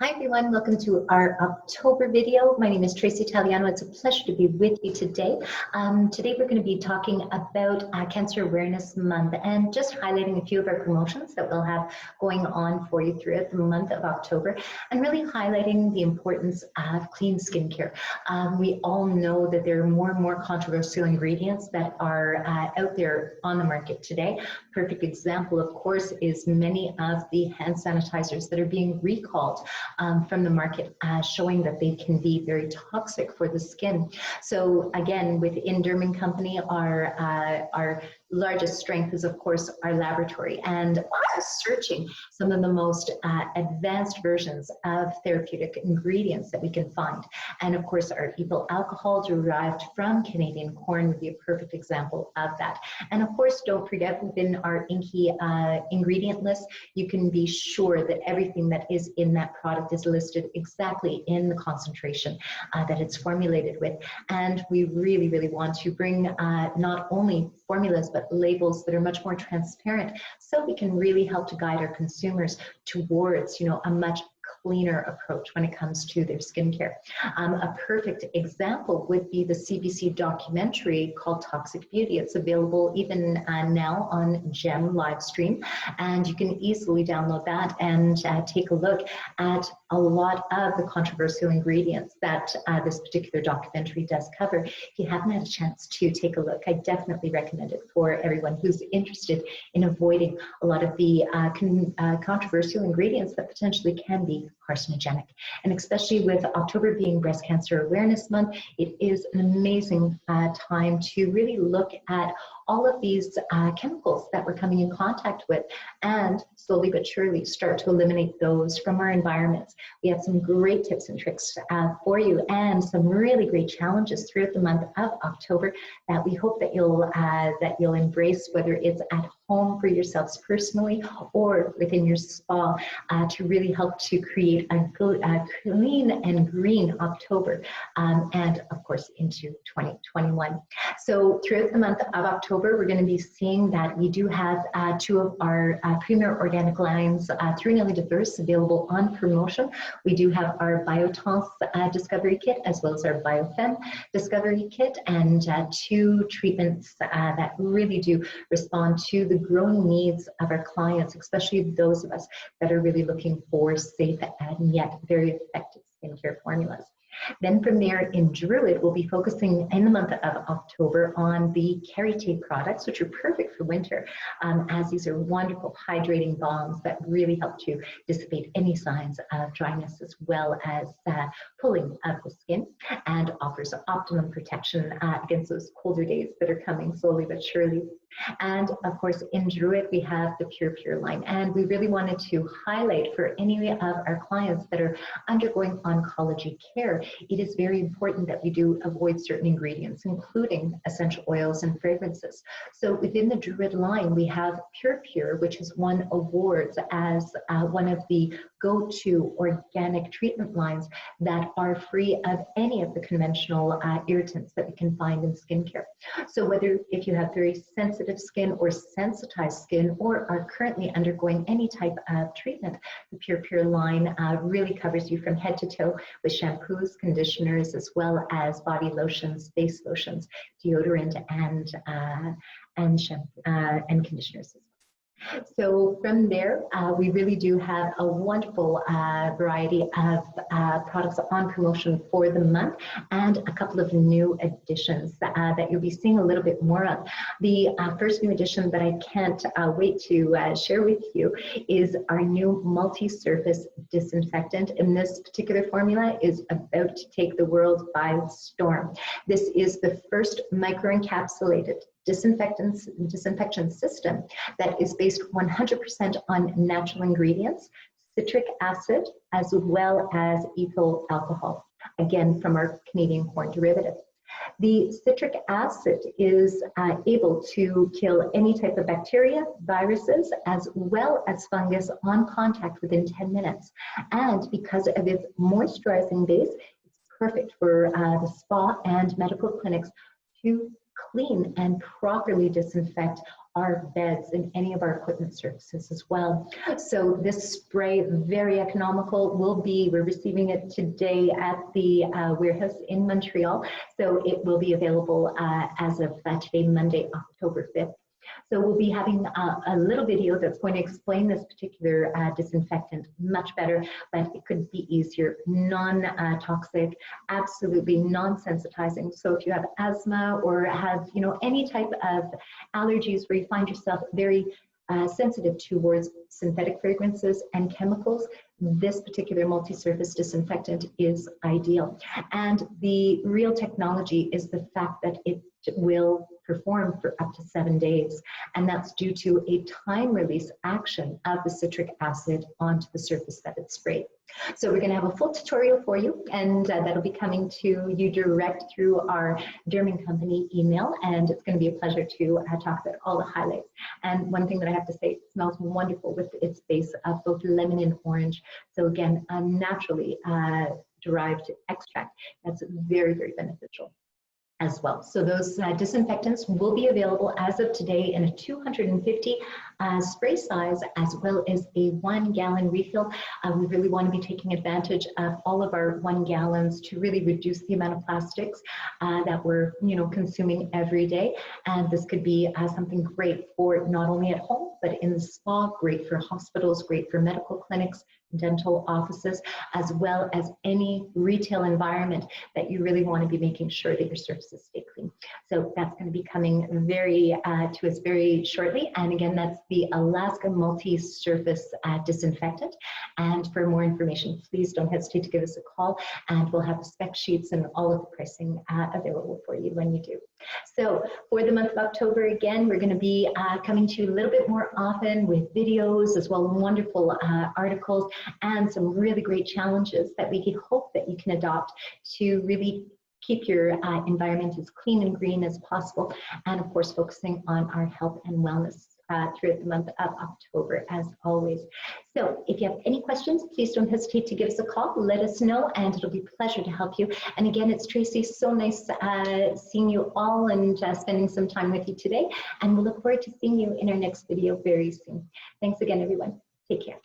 Hi everyone, welcome to our October video. My name is Tracy Italiano. It's a pleasure to be with you today. Today we're going to be talking about Cancer Awareness Month and just highlighting a few of our promotions that we'll have going on for you throughout the month of October, and really highlighting the importance of clean skincare. We all know that there are more and more controversial ingredients that are out there on the market today. Perfect example, of course, is many of the hand sanitizers that are being recalled from the market, showing that they can be very toxic for the skin. So again, within Derme&Co, our largest strength is, of course, our laboratory, and searching some of the most advanced versions of therapeutic ingredients that we can find. And of course, our ethyl alcohol derived from Canadian corn would be a perfect example of that. And of course, don't forget, within our Inky ingredient list, you can be sure that everything that is in that product is listed exactly in the concentration that it's formulated with. And we really, really want to bring not only formulas, but labels that are much more transparent, so we can really help to guide our consumers towards, a much cleaner approach when it comes to their skincare. A perfect example would be the CBC documentary called Toxic Beauty. It's available even now on GEM live stream, and you can easily download that and take a look at a lot of the controversial ingredients that this particular documentary does cover. If you haven't had a chance to take a look, I definitely recommend it for everyone who's interested in avoiding a lot of the controversial ingredients that potentially can be carcinogenic. And especially with October being Breast Cancer Awareness Month, it is an amazing time to really look at all of these chemicals that we're coming in contact with, and slowly but surely start to eliminate those from our environments. We have some great tips and tricks for you, and some really great challenges throughout the month of October that we hope that you'll embrace, whether it's at home for yourselves personally or within your spa, to really help to create a clean and green October, and of course into 2021. So throughout the month of October, we're going to be seeing that we do have two of our premier organic lines through Nelly Diverse available on promotion. We do have our Biotense Discovery Kit as well as our Biofem Discovery Kit, and two treatments that really do respond to the growing needs of our clients, especially those of us that are really looking for safe and yet very effective skincare formulas. Then from there in Druid, we'll be focusing in the month of October on the Karité products, which are perfect for winter, as these are wonderful hydrating balms that really help to dissipate any signs of dryness, as well as pulling of the skin, and offers optimum protection against those colder days that are coming slowly but surely. And of course, in Druid, we have the Pure line, and we really wanted to highlight for any of our clients that are undergoing oncology care, it is very important that we do avoid certain ingredients, including essential oils and fragrances. So within the Druid line, we have Pure, which has won awards as one of the go-to organic treatment lines that are free of any of the conventional irritants that we can find in skincare. So whether if you have very sensitive skin or sensitized skin, or are currently undergoing any type of treatment, the Pure line really covers you from head to toe with shampoos, conditioners, as well as body lotions, face lotions, deodorant, and shampoo and conditioners as well. So from there, we really do have a wonderful variety of products on promotion for the month, and a couple of new additions that you'll be seeing a little bit more of. The first new addition that I can't wait to share with you is our new MultiSurface Disinfectant, and this particular formula is about to take the world by storm. This is the first microencapsulated disinfection system that is based 100% on natural ingredients, citric acid, as well as ethyl alcohol, again from our Canadian corn derivative. The citric acid is able to kill any type of bacteria, viruses, as well as fungus on contact within 10 minutes. And because of its moisturizing base, it's perfect for the spa and medical clinics to clean and properly disinfect our beds, and any of our equipment surfaces as well. So this spray, very economical, we're receiving it today at the warehouse in Montreal. So it will be available as of today, Monday, October 5th. So we'll be having a little video that's going to explain this particular disinfectant much better, but it could be easier, non-toxic, absolutely non-sensitizing. So if you have asthma or have, any type of allergies where you find yourself very sensitive towards synthetic fragrances and chemicals, this particular multi-surface disinfectant is ideal. And the real technology is the fact that it will perform for up to 7 days. And that's due to a time release action of the citric acid onto the surface that it's sprayed. So we're going to have a full tutorial for you, and that'll be coming to you direct through our Derme&Co email, and it's going to be a pleasure to talk about all the highlights. And one thing that I have to say, it smells wonderful with its base of both lemon and orange. So again, a naturally derived extract that's very, very beneficial as well. So those disinfectants will be available as of today in a 250 spray size, as well as a 1 gallon refill. We really want to be taking advantage of all of our 1 gallons to really reduce the amount of plastics that we're consuming every day. And this could be something great for not only at home, but in the spa, great for hospitals, great for medical clinics, dental offices, as well as any retail environment that you really want to be making sure that your surfaces stay clean. So that's going to be coming to us very shortly. And again, that's the Alaska Multi-Surface Disinfectant. And for more information, please don't hesitate to give us a call, and we'll have the spec sheets and all of the pricing available for you when you do. So for the month of October, again, we're going to be coming to you a little bit more often with videos, as well as wonderful articles and some really great challenges that we hope that you can adopt to really keep your environment as clean and green as possible, and of course focusing on our health and wellness throughout the month of October, as always. So if you have any questions, please don't hesitate to give us a call, let us know, and it'll be a pleasure to help you. And again, it's Tracy, so nice seeing you all and spending some time with you today, and we'll look forward to seeing you in our next video very soon. Thanks again, everyone. Take care.